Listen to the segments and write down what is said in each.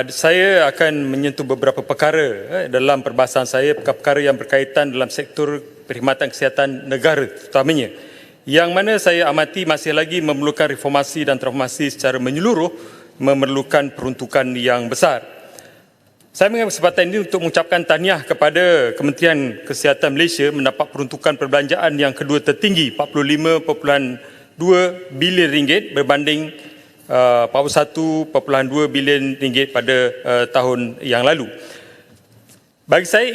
Saya akan menyentuh beberapa perkara dalam perbahasan saya, perkara yang berkaitan dalam sektor perkhidmatan kesihatan negara terutamanya, yang mana saya amati masih lagi memerlukan reformasi dan transformasi secara menyeluruh, memerlukan peruntukan yang besar. Saya mengambil kesempatan ini untuk mengucapkan tahniah kepada Kementerian Kesihatan Malaysia mendapat peruntukan perbelanjaan yang kedua tertinggi, 45.2 bilion ringgit berbanding 41.2 bilion ringgit pada tahun yang lalu. Bagi saya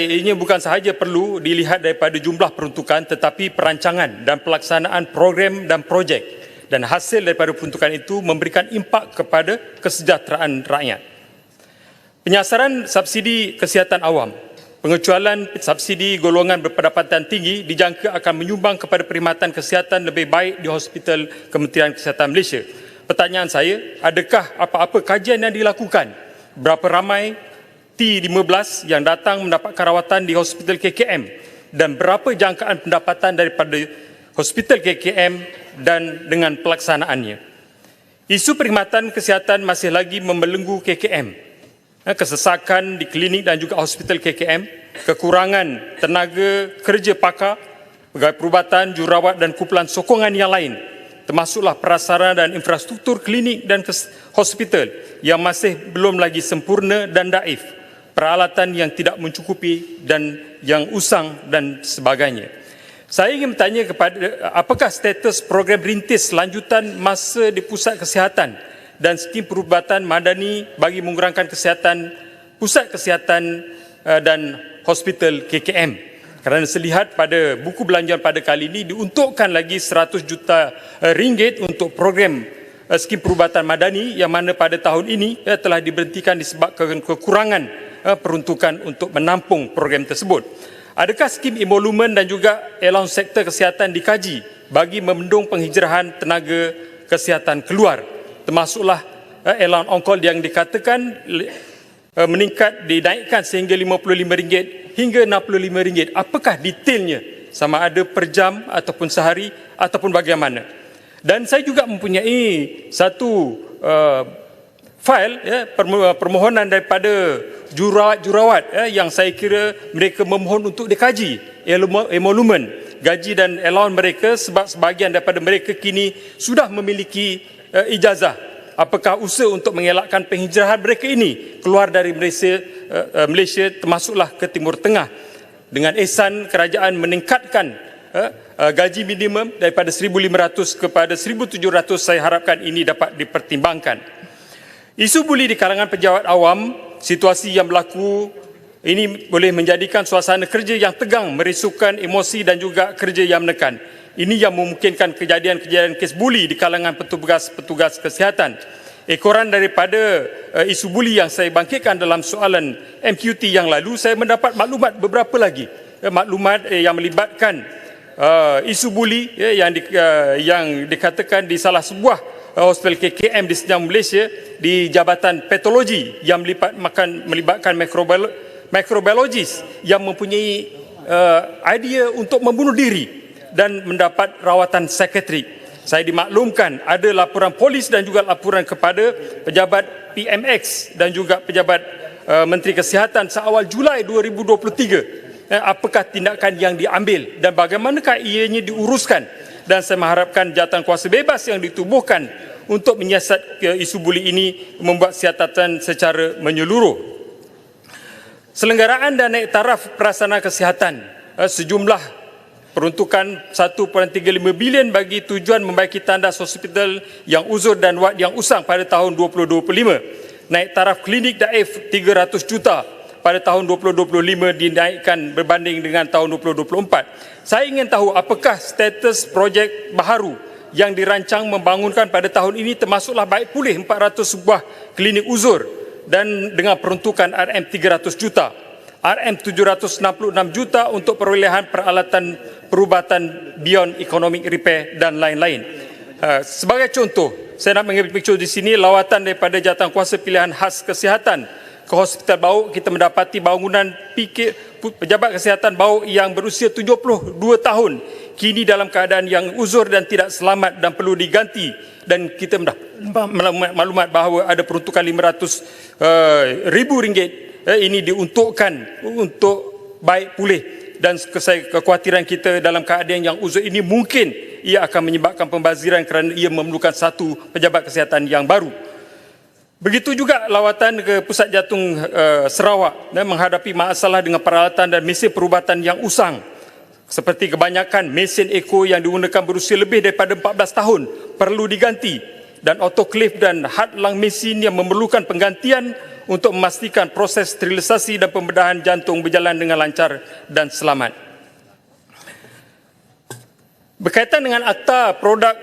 ianya bukan sahaja perlu dilihat daripada jumlah peruntukan, tetapi perancangan dan pelaksanaan program dan projek, dan hasil daripada peruntukan itu memberikan impak kepada kesejahteraan rakyat. Penyasaran subsidi kesihatan awam, pengecualian subsidi golongan berpendapatan tinggi dijangka akan menyumbang kepada perkhidmatan kesihatan lebih baik di Hospital Kementerian Kesihatan Malaysia. Pertanyaan saya, adakah apa-apa kajian yang dilakukan? Berapa ramai T15 yang datang mendapatkan rawatan di Hospital KKM, dan berapa jangkaan pendapatan daripada Hospital KKM dan dengan pelaksanaannya? Isu perkhidmatan kesihatan masih lagi membelenggu KKM. Kesesakan di klinik dan juga Hospital KKM, kekurangan tenaga kerja pakar, pegawai perubatan, jururawat dan kumpulan sokongan yang lain, termasuklah prasarana dan infrastruktur klinik dan hospital yang masih belum lagi sempurna dan daif, peralatan yang tidak mencukupi dan yang usang dan sebagainya. Saya ingin bertanya kepada apakah status program rintis lanjutan masa di Pusat Kesihatan dan skim perubatan madani bagi mengurangkan kesihatan, pusat kesihatan dan hospital KKM. Kerana selihat pada buku belanjawan pada kali ini diuntukkan lagi 100 juta ringgit untuk program skim perubatan madani yang mana pada tahun ini telah diberhentikan disebabkan kekurangan peruntukan untuk menampung program tersebut. Adakah skim emolumen dan juga allowance sektor kesihatan dikaji bagi membendung penghijrahan tenaga kesihatan keluar, termasuklah allowance on-call yang dikatakan meningkat, dinaikkan sehingga RM55 hingga RM65. Apakah detailnya, sama ada per jam ataupun sehari ataupun bagaimana? Dan saya juga mempunyai satu file permohonan daripada jururawat yang saya kira mereka memohon untuk dikaji emolumen, gaji dan allowance mereka, sebab sebahagian daripada mereka kini sudah memiliki ijazah. Apakah usaha untuk mengelakkan penghijrahan mereka ini keluar dari Malaysia termasuklah ke Timur Tengah, dengan ihsan kerajaan meningkatkan gaji minimum daripada 1,500 kepada 1,700, saya harapkan ini dapat dipertimbangkan. Isu buli di kalangan pejabat awam, situasi yang berlaku ini boleh menjadikan suasana kerja yang tegang, merisukan emosi dan juga kerja yang menekan. Ini yang memungkinkan kejadian-kejadian kes buli di kalangan petugas-petugas kesihatan. Ekoran daripada isu buli yang saya bangkitkan dalam soalan MQT yang lalu, saya mendapat maklumat beberapa lagi. Maklumat yang melibatkan isu buli yang dikatakan di salah sebuah hospital KKM di Semenanjung Malaysia, di Jabatan Patologi yang melibatkan mikrobiologis yang mempunyai idea untuk membunuh diri dan mendapat rawatan psikiatrik. Saya dimaklumkan ada laporan polis dan juga laporan kepada pejabat PMX dan juga pejabat Menteri Kesihatan seawal Julai 2023. Apakah tindakan yang diambil dan bagaimanakah ianya diuruskan? Dan saya mengharapkan jawatan kuasa bebas yang ditubuhkan untuk menyiasat isu buli ini membuat siasatan secara menyeluruh. Selenggaraan dan naik taraf prasarana kesihatan, sejumlah peruntukan 1.35 bilion bagi tujuan membaiki tandas hospital yang uzur dan wad yang usang pada tahun 2025. Naik taraf klinik daif 300 juta pada tahun 2025 dinaikkan berbanding dengan tahun 2024. Saya ingin tahu apakah status projek baharu yang dirancang membangunkan pada tahun ini, termasuklah baik pulih 400 sebuah klinik uzur dan dengan peruntukan RM300 juta. RM766 juta untuk perolehan peralatan perubatan beyond economic repair dan lain-lain. Sebagai contoh, saya nak mengambil picture di sini lawatan daripada jawatan kuasa pilihan khas kesihatan ke Hospital Bauk. Kita mendapati bangunan pejabat kesihatan Bauk yang berusia 72 tahun kini dalam keadaan yang uzur dan tidak selamat dan perlu diganti, dan kita maklumat bahawa ada peruntukan 500 ribu ringgit ini diuntukkan untuk baik pulih, dan kekhawatiran kita dalam keadaan yang uzur ini mungkin ia akan menyebabkan pembaziran kerana ia memerlukan satu pejabat kesihatan yang baru. Begitu juga lawatan ke Pusat Jantung Sarawak dan menghadapi masalah dengan peralatan dan mesin perubatan yang usang. Seperti kebanyakan mesin eko yang digunakan berusia lebih daripada 14 tahun perlu diganti, dan autoclave dan hadlang mesin yang memerlukan penggantian untuk memastikan proses sterilisasi dan pembedahan jantung berjalan dengan lancar dan selamat. Berkaitan dengan akta produk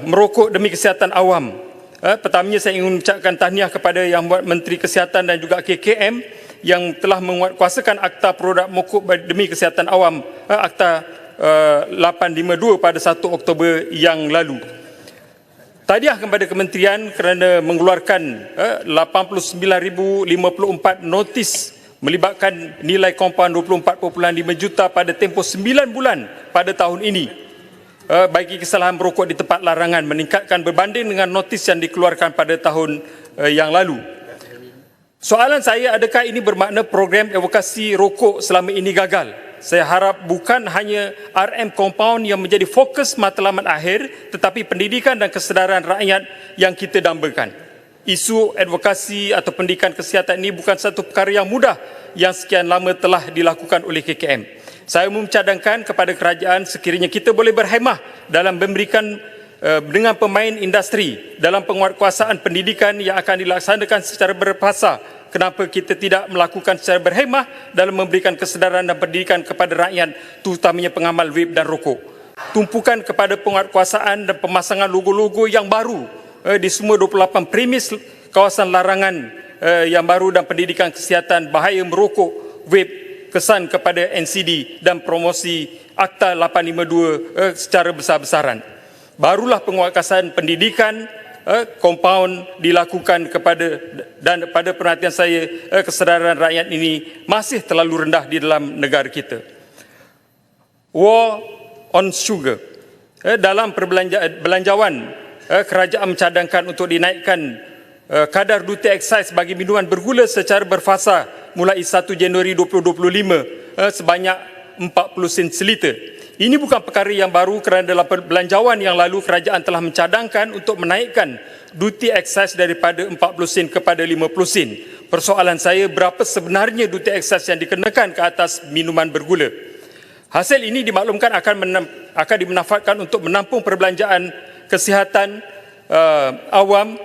merokok demi kesihatan awam, pertamanya saya ingin mengucapkan tahniah kepada Yang Berhormat Menteri Kesihatan dan juga KKM yang telah menguatkuasakan akta produk merokok demi kesihatan awam, akta 852 pada 1 Oktober yang lalu. Tahniah kepada kementerian kerana mengeluarkan 89,054 notis melibatkan nilai kompaun 24.5 juta pada tempoh 9 bulan pada tahun ini bagi kesalahan merokok di tempat larangan, meningkatkan berbanding dengan notis yang dikeluarkan pada tahun yang lalu. Soalan saya, adakah ini bermakna program advokasi rokok selama ini gagal? Saya harap bukan hanya RM compound yang menjadi fokus matlamat akhir, tetapi pendidikan dan kesedaran rakyat yang kita dambakan. Isu advokasi atau pendidikan kesihatan ini bukan satu perkara yang mudah yang sekian lama telah dilakukan oleh KKM. Saya mencadangkan kepada kerajaan sekiranya kita boleh berhemah dalam memberikan dengan pemain industri dalam penguatkuasaan pendidikan yang akan dilaksanakan secara berfasa. Kenapa kita tidak melakukan secara berhemah dalam memberikan kesedaran dan pendidikan kepada rakyat, terutamanya pengamal vape dan rokok. Tumpukan kepada penguatkuasaan dan pemasangan logo-logo yang baru di semua 28 premis kawasan larangan yang baru, dan pendidikan kesihatan bahaya merokok, vape, kesan kepada NCD dan promosi Akta 852 secara besar-besaran. Barulah penguatkuasaan pendidikan kompaun dilakukan kepada, dan pada perhatian saya kesedaran rakyat ini masih terlalu rendah di dalam negara kita. War on sugar. Dalam belanjawan, kerajaan mencadangkan untuk dinaikkan kadar duty excise bagi minuman bergula secara berfasa mulai 1 Januari 2025 sebanyak 40 sen seliter. Ini bukan perkara yang baru kerana dalam belanjawan yang lalu kerajaan telah mencadangkan untuk menaikkan duty excise daripada 40 sen kepada 50 sen. Persoalan saya, berapa sebenarnya duty excise yang dikenakan ke atas minuman bergula? Hasil ini dimaklumkan akan dimanfaatkan untuk menampung perbelanjaan kesihatan awam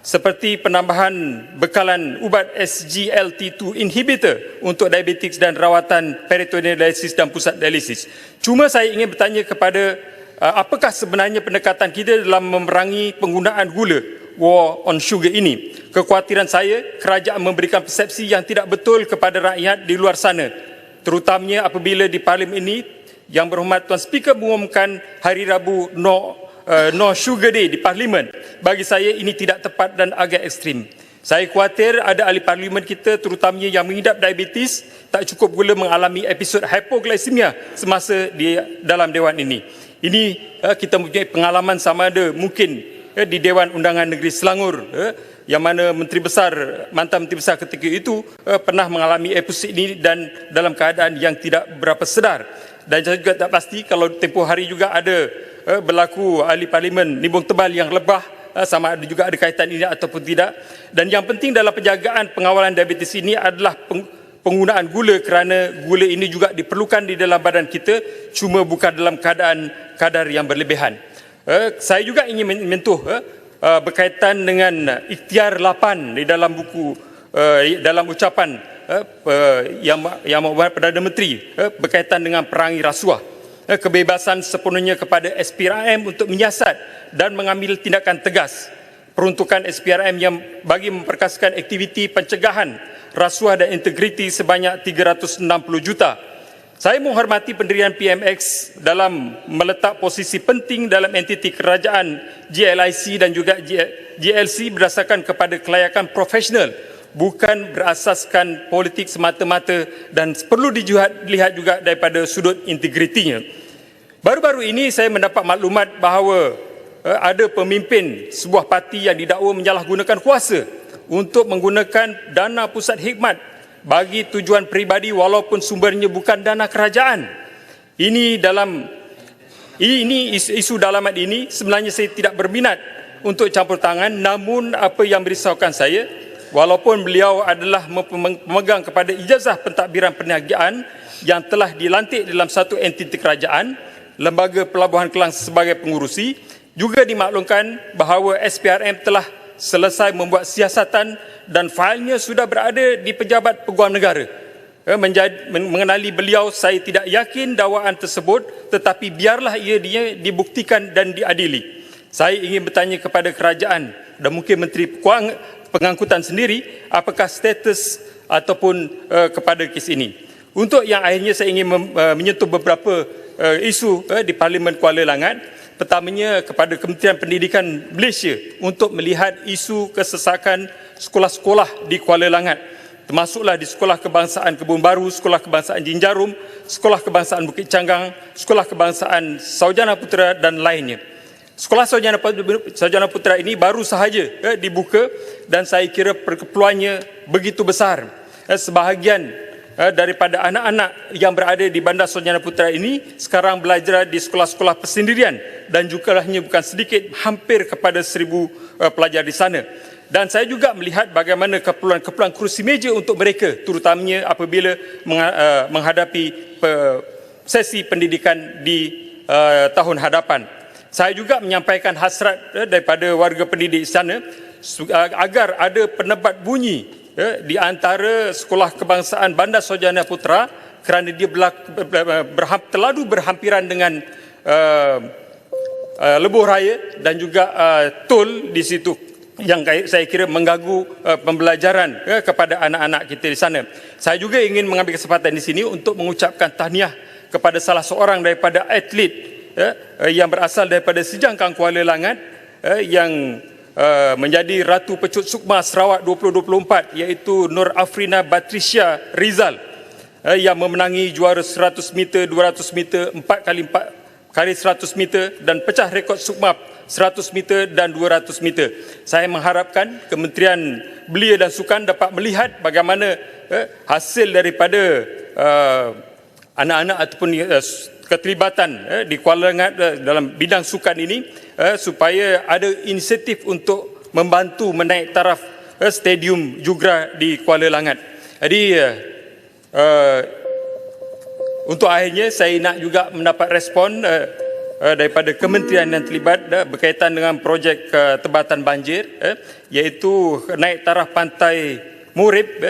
seperti penambahan bekalan ubat SGLT2 inhibitor untuk diabetes dan rawatan peritoneal dialisis dan pusat dialisis. Cuma saya ingin bertanya kepada apakah sebenarnya pendekatan kita dalam memerangi penggunaan gula, war on sugar ini? Kekhawatiran saya, kerajaan memberikan persepsi yang tidak betul kepada rakyat di luar sana, terutamanya apabila di Parlimen ini Yang Berhormat Tuan Speaker mengumumkan hari Rabu No Sugar Day di Parlimen. Bagi saya ini tidak tepat dan agak ekstrim. Saya khawatir ada ahli parlimen kita terutamanya yang mengidap diabetes tak cukup gula mengalami episod hypoglycemia semasa di dalam Dewan ini. Ini kita mempunyai pengalaman sama ada mungkin di Dewan Undangan Negeri Selangor, yang mana mantan Menteri Besar ketika itu pernah mengalami episod ini dan dalam keadaan yang tidak berapa sedar. Dan saya juga tak pasti kalau tempoh hari juga ada berlaku ahli parlimen nimbung tebal yang lebah, sama ada juga ada kaitan ini ataupun tidak. Dan yang penting dalam penjagaan pengawalan diabetes ini adalah penggunaan gula, kerana gula ini juga diperlukan di dalam badan kita, cuma bukan dalam keadaan kadar yang berlebihan. Saya juga ingin menyentuh berkaitan dengan ikhtiar 8 di dalam buku, dalam ucapan Yang Berhormat Perdana Menteri berkaitan dengan perangi rasuah. Kebebasan sepenuhnya kepada SPRM untuk menyiasat dan mengambil tindakan tegas. Peruntukan SPRM yang bagi memperkasakan aktiviti pencegahan rasuah dan integriti sebanyak 360 juta. Saya menghormati pendirian PMX dalam meletak posisi penting dalam entiti kerajaan GLIC dan juga GLC berdasarkan kepada kelayakan profesional, bukan berasaskan politik semata-mata, dan perlu dilihat juga daripada sudut integritinya. Baru-baru ini saya mendapat maklumat bahawa ada pemimpin sebuah parti yang didakwa menyalahgunakan kuasa untuk menggunakan dana pusat hikmat bagi tujuan peribadi walaupun sumbernya bukan dana kerajaan. Ini isu dalaman ini sebenarnya saya tidak berminat untuk campur tangan, namun apa yang merisaukan saya, walaupun beliau adalah pemegang kepada ijazah pentadbiran perniagaan yang telah dilantik dalam satu entiti kerajaan, Lembaga Pelabuhan Kelang sebagai pengurusi, juga dimaklumkan bahawa SPRM telah selesai membuat siasatan dan failnya sudah berada di Pejabat Peguam Negara. Mengenali beliau, saya tidak yakin dakwaan tersebut, tetapi biarlah ia dibuktikan dan diadili. Saya ingin bertanya kepada kerajaan dan mungkin Menteri Pengangkutan sendiri, apakah status ataupun kepada kes ini. Untuk yang akhirnya saya ingin menyentuh beberapa isu di Parlimen Kuala Langat. Pertamanya kepada Kementerian Pendidikan Malaysia untuk melihat isu kesesakan sekolah-sekolah di Kuala Langat, termasuklah di Sekolah Kebangsaan Kebun Baru, Sekolah Kebangsaan Jinjarum, Sekolah Kebangsaan Bukit Canggang, Sekolah Kebangsaan Saujana Putera dan lainnya. Sekolah Saujana Putera ini baru sahaja dibuka dan saya kira perkeperluannya begitu besar. Sebahagian daripada anak-anak yang berada di Bandar Saujana Putera ini sekarang belajar di sekolah-sekolah persendirian dan jumlahnya bukan sedikit, hampir kepada 1,000 pelajar di sana. Dan saya juga melihat bagaimana keperluan kerusi meja untuk mereka, terutamanya apabila menghadapi sesi pendidikan di tahun hadapan. Saya juga menyampaikan hasrat daripada warga pendidik di sana agar ada penebat bunyi di antara Sekolah Kebangsaan Bandar Saujana Putera, kerana dia terlalu berhampiran dengan lebuh raya dan juga tol di situ yang saya kira mengganggu pembelajaran kepada anak-anak kita di sana. Saya juga ingin mengambil kesempatan di sini untuk mengucapkan tahniah kepada salah seorang daripada atlet yang berasal daripada Sejangkang Kuala Langat yang menjadi Ratu Pecut Sukma Sarawak 2024, iaitu Nur Afrina Batrisya Rizal yang memenangi juara 100 meter, 200 meter, 4x100 meter dan pecah rekod Sukma 100 meter dan 200 meter. Saya mengharapkan Kementerian Belia dan Sukan dapat melihat bagaimana hasil daripada anak-anak ataupun keterlibatan di Kuala Langat dalam bidang sukan ini, supaya ada inisiatif untuk membantu menaik taraf stadium Jugra di Kuala Langat. Jadi untuk akhirnya saya nak juga mendapat respon daripada kementerian yang terlibat berkaitan dengan projek tebatan banjir, iaitu naik taraf pantai Murib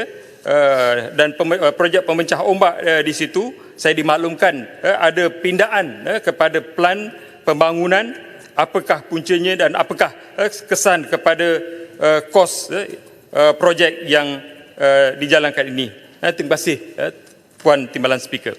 dan projek pemecah ombak di situ. Saya dimaklumkan ada pindaan kepada plan pembangunan, apakah puncanya dan apakah kesan kepada kos projek yang dijalankan ini. Terima kasih Puan Timbalan Speaker.